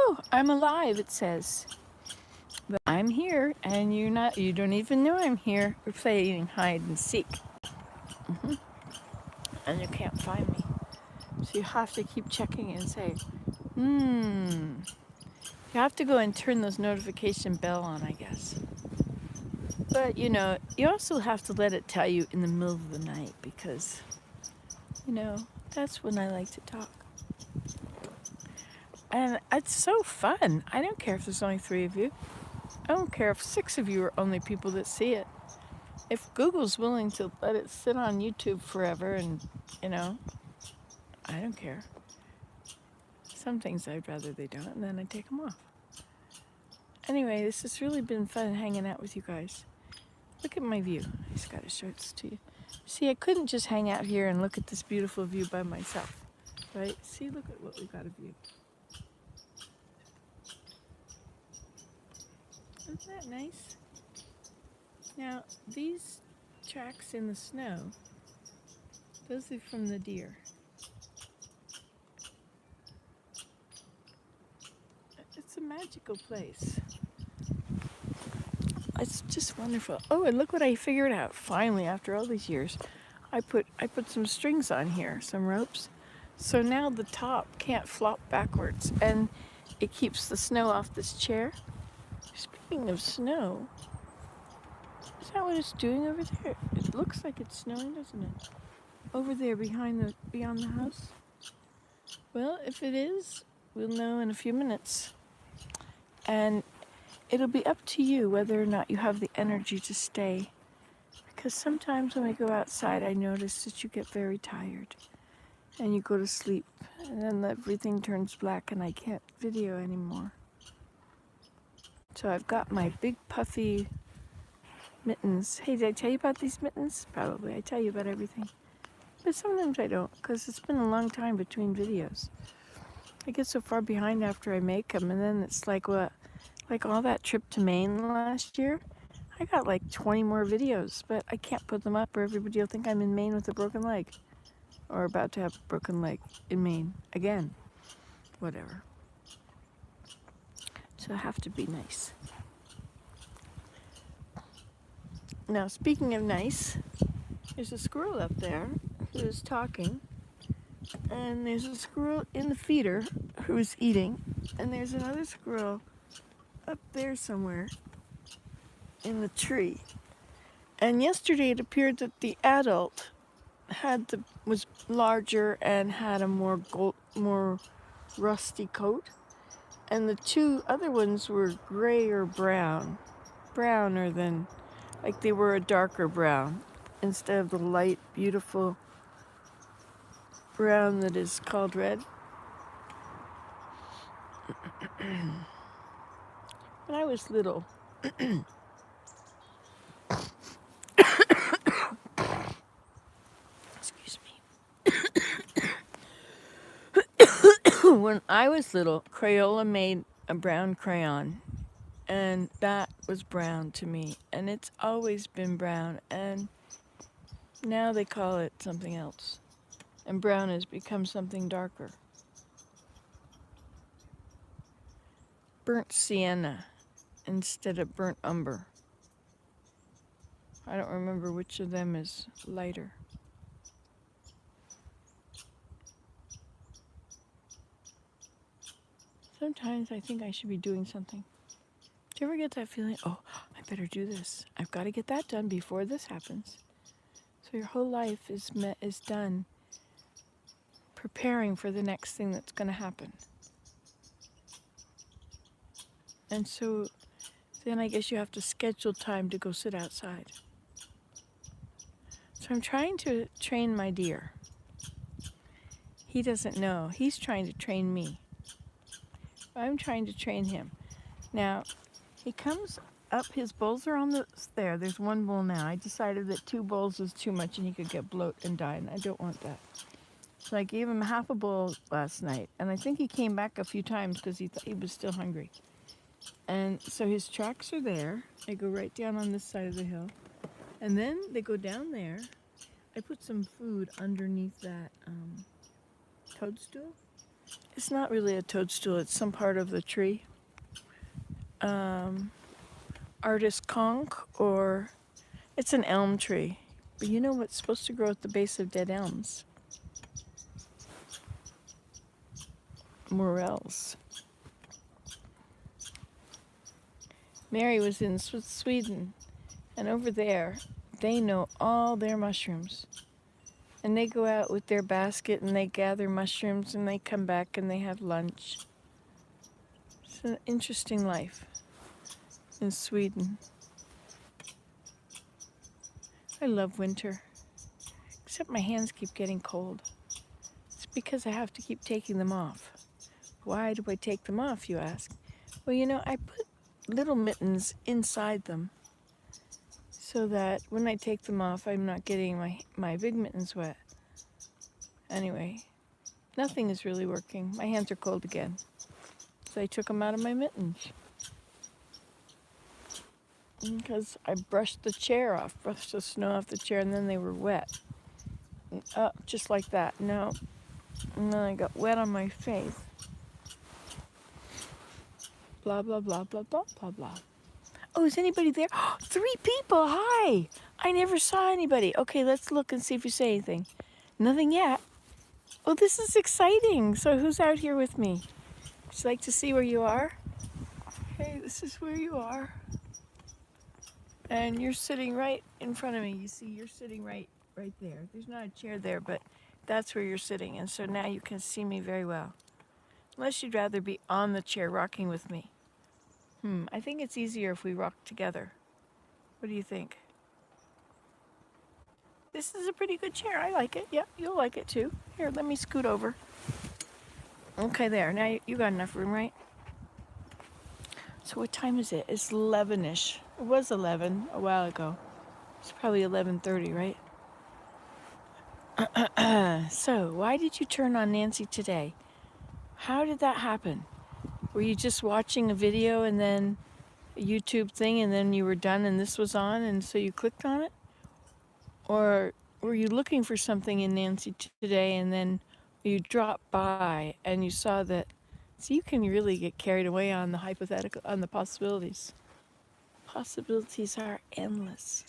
Oh, I'm alive, it says. But I'm here, and you don't even know I'm here. We're playing hide and seek. hmm And you can't find me. So you have to keep checking and say, You have to go and turn those notification bell on, I guess. But, you also have to let it tell you in the middle of the night because, that's when I like to talk. And it's so fun. I don't care if there's only 3 of you. I don't care if 6 of you are only people that see it. If Google's willing to let it sit on YouTube forever and, I don't care. Some things I'd rather they don't, and then I take them off. Anyway, this has really been fun hanging out with you guys. Look at my view. I just got to show this to you. See, I couldn't just hang out here and look at this beautiful view by myself, right? See, look at what we got a view. Isn't that nice? Now, these tracks in the snow, those are from the deer. It's a magical place. It's just wonderful. Oh, and look what I figured out finally after all these years. I put some strings on here, some ropes. So now the top can't flop backwards and it keeps the snow off this chair. Speaking of snow, is that what it's doing over there? It looks like it's snowing, doesn't it? Over there beyond the house. Well, if it is, we'll know in a few minutes. And it'll be up to you whether or not you have the energy to stay. Because sometimes when I go outside, I notice that you get very tired and you go to sleep and then everything turns black and I can't video anymore. So I've got my big puffy mittens. Hey, did I tell you about these mittens? Probably. I tell you about everything. But sometimes I don't because it's been a long time between videos. I get so far behind after I make them and then it's like what? Like all that trip to Maine last year, I got like 20 more videos, but I can't put them up or everybody will think I'm in Maine with a broken leg. Or about to have a broken leg in Maine again. Whatever. So I have to be nice. Now, speaking of nice, there's a squirrel up there who is talking. And there's a squirrel in the feeder who's eating. And there's another squirrel up there somewhere in the tree. And yesterday it appeared that the adult was larger and had a more rusty coat, and the 2 other ones were gray or browner than, like they were a darker brown instead of the light, beautiful brown that is called red. When I was little, excuse me. When I was little, Crayola made a brown crayon, and that was brown to me, and it's always been brown, and now they call it something else, and brown has become something darker. Burnt sienna instead of burnt umber. I don't remember which of them is lighter. Sometimes I think I should be doing something. Do you ever get that feeling, oh, I better do this. I've got to get that done before this happens. So your whole life is done preparing for the next thing that's going to happen. And so then I guess you have to schedule time to go sit outside. So I'm trying to train my deer. He doesn't know. He's trying to train me. I'm trying to train him. Now, he comes up, his bowls are on there. There's 1 bowl now. I decided that 2 bowls is too much and he could get bloat and die, and I don't want that. So I gave him half a bowl last night, and I think he came back a few times because he thought he was still hungry. And so his tracks are there. They go right down on this side of the hill. And then they go down there. I put some food underneath that toadstool. It's not really a toadstool, it's some part of the tree. Artist conch, or it's an elm tree. But you know what's supposed to grow at the base of dead elms? Morels. Mary was in Sweden, and over there, they know all their mushrooms. And they go out with their basket and they gather mushrooms and they come back and they have lunch. It's an interesting life in Sweden. I love winter, except my hands keep getting cold. It's because I have to keep taking them off. Why do I take them off, you ask? Well, you know, I put little mittens inside them so that when I take them off, I'm not getting my big mittens wet. Anyway, nothing is really working. My hands are cold again. So I took them out of my mittens. Because I brushed the chair off, brushed the snow off the chair, and then they were wet. Just like that. No. And then I got wet on my face. Blah, blah, blah, blah, blah, blah, blah. Oh, is anybody there? 3 people, hi! I never saw anybody. Okay, let's look and see if you say anything. Nothing yet. Oh, this is exciting. So who's out here with me? Would you like to see where you are? Hey, this is where you are. And you're sitting right in front of me. You see, you're sitting right there. There's not a chair there, but that's where you're sitting. And so now you can see me very well. Unless you'd rather be on the chair rocking with me. I think it's easier if we rock together. What do you think? This is a pretty good chair. I like it. Yep, you'll like it too. Here, let me scoot over. Okay, there. Now you got enough room, right? So what time is it? It's 11-ish. It was 11 a while ago. It's probably 11:30, right? So, why did you turn on Nancy today? How did that happen? Were you just watching a video and then a YouTube thing and then you were done and this was on and so you clicked on it? Or were you looking for something in Nancy today and then you dropped by and you saw that? See, you can really get carried away on the hypothetical, on the possibilities. Possibilities are endless.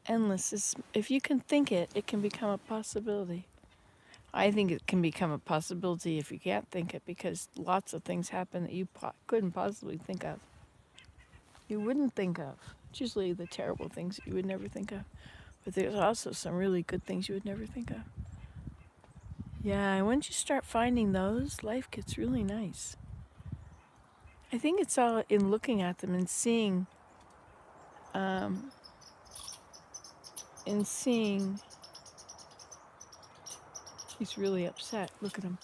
Endless. If you can think it, it can become a possibility. I think it can become a possibility if you can't think it, because lots of things happen that you couldn't possibly think of. You wouldn't think of. It's usually the terrible things that you would never think of. But there's also some really good things you would never think of. Yeah, and once you start finding those, life gets really nice. I think it's all in looking at them and seeing, he's really upset. Look at him.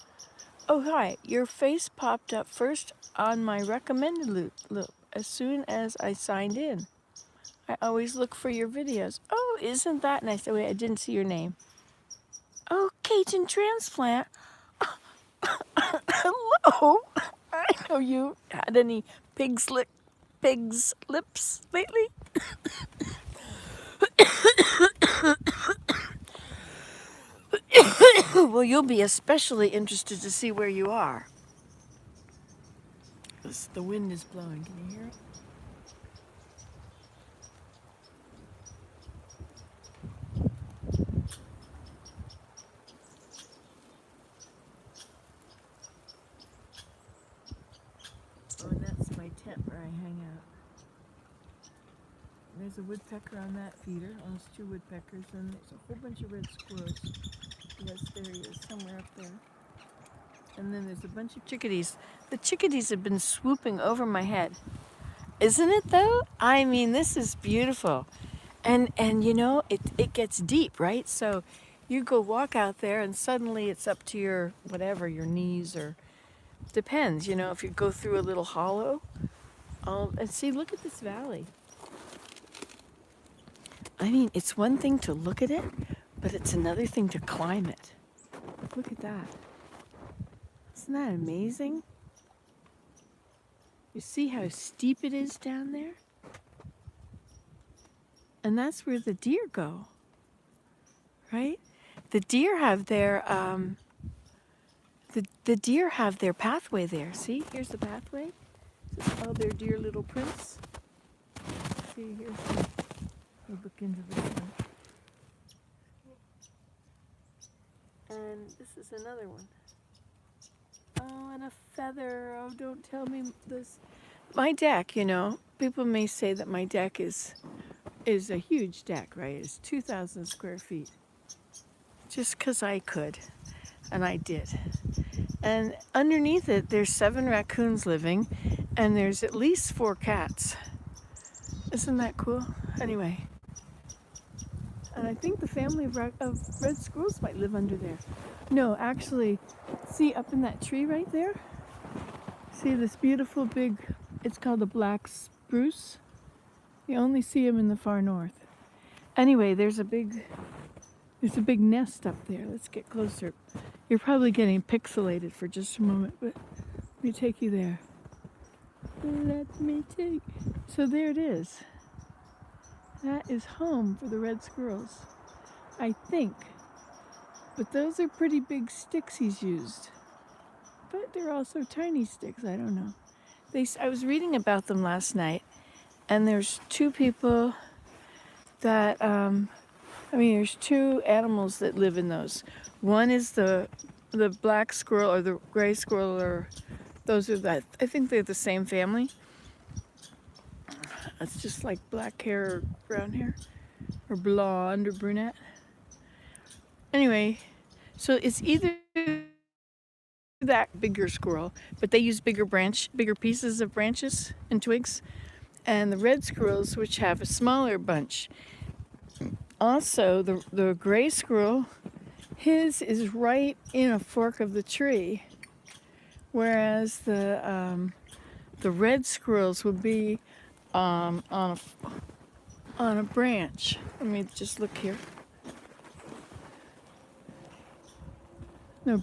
Oh, hi. Your face popped up first on my recommended loop as soon as I signed in. I always look for your videos. Oh, isn't that nice? Oh, wait, I didn't see your name. Oh, Cajun Transplant. Hello. I know you had any pig's lips lately? Well, you'll be especially interested to see where you are. The wind is blowing. Can you hear it? Oh, and that's my tent where I hang out. There's a woodpecker on that feeder. Oh, there's 2 woodpeckers, and there's a whole bunch of red squirrels. Yes, there he is, somewhere up there. And then there's a bunch of chickadees. The chickadees have been swooping over my head. Isn't it though? I mean, this is beautiful. And you know, it gets deep, right? So you go walk out there and suddenly it's up to your, whatever, your knees, or depends, you know, if you go through a little hollow. And see, look at this valley. I mean, it's one thing to look at it, but it's another thing to climb it. Look at that. Isn't that amazing? You see how steep it is down there? And that's where the deer go, right? The deer have The deer have their pathway there. See, here's the pathway. This is all their dear little prints. See, here's the, we'll look into this one. And this is another one. Oh, and a feather. Oh, don't tell me this. My deck, you know, people may say that my deck is a huge deck, right? It's 2,000 square feet. Just because I could, and I did. And underneath it, there's 7 raccoons living, and there's at least 4 cats. Isn't that cool? Anyway, and I think the family of red squirrels might live under there. No, actually, see up in that tree right there? See this beautiful big, it's called a black spruce. You only see them in the far north. Anyway, there's a big nest up there. Let's get closer. You're probably getting pixelated for just a moment, but let me take you there. Let me take. So there it is. That is home for the red squirrels, I think. But those are pretty big sticks he's used. But they're also tiny sticks, I don't know. I was reading about them last night, and there's 2 people that, there's 2 animals that live in those. One is the black squirrel or the gray squirrel, or those are that. I think they're the same family. It's just like black hair or brown hair, or blonde or brunette. Anyway, so it's either that bigger squirrel, but they use bigger pieces of branches and twigs, and the red squirrels, which have a smaller bunch. Also, the gray squirrel, his is right in a fork of the tree, whereas the red squirrels would be on a branch. Let me just look here. No,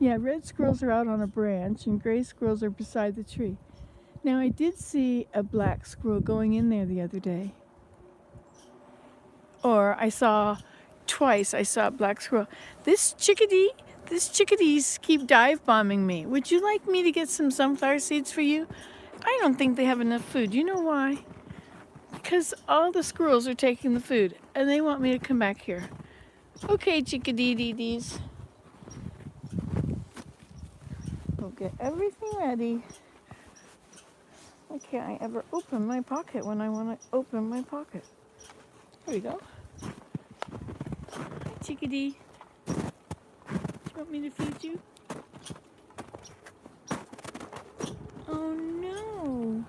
red squirrels are out on a branch, and gray squirrels are beside the tree. Now, I did see a black squirrel going in there the other day. Or I saw a black squirrel. These chickadees keep dive bombing me. Would you like me to get some sunflower seeds for you? I don't think they have enough food. You know why? Because all the squirrels are taking the food, and they want me to come back here. Okay, chickadees. We'll get everything ready. Why can't I ever open my pocket when I want to open my pocket? There we go. Hi, chickadee. Do you want me to feed you? Oh no.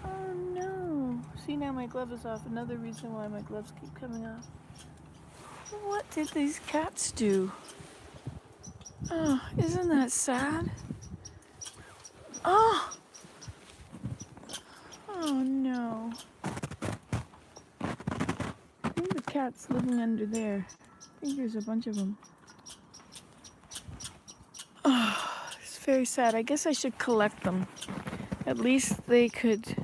Oh no. See, now my glove is off. Another reason why my gloves keep coming off. What did these cats do? Oh, isn't that sad? Oh. Oh no. I think the cat's living under there. I think there's a bunch of them. Oh, it's very sad. I guess I should collect them. At least they could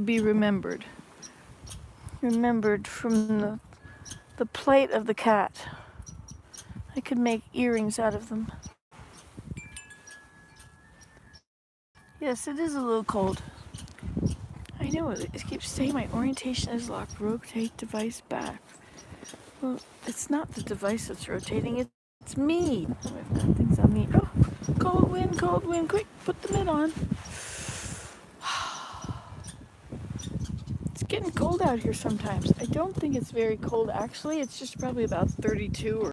be remembered. Remembered from the plate of the cat. I could make earrings out of them. Yes, it is a little cold. I know, it keeps saying my orientation is locked. Rotate device back. Well, it's not the device that's rotating, it's me. Oh, I've got things on me. Oh, cold wind, quick, put the mitt on. It's getting cold out here sometimes. I don't think it's very cold, actually. It's just probably about 32 or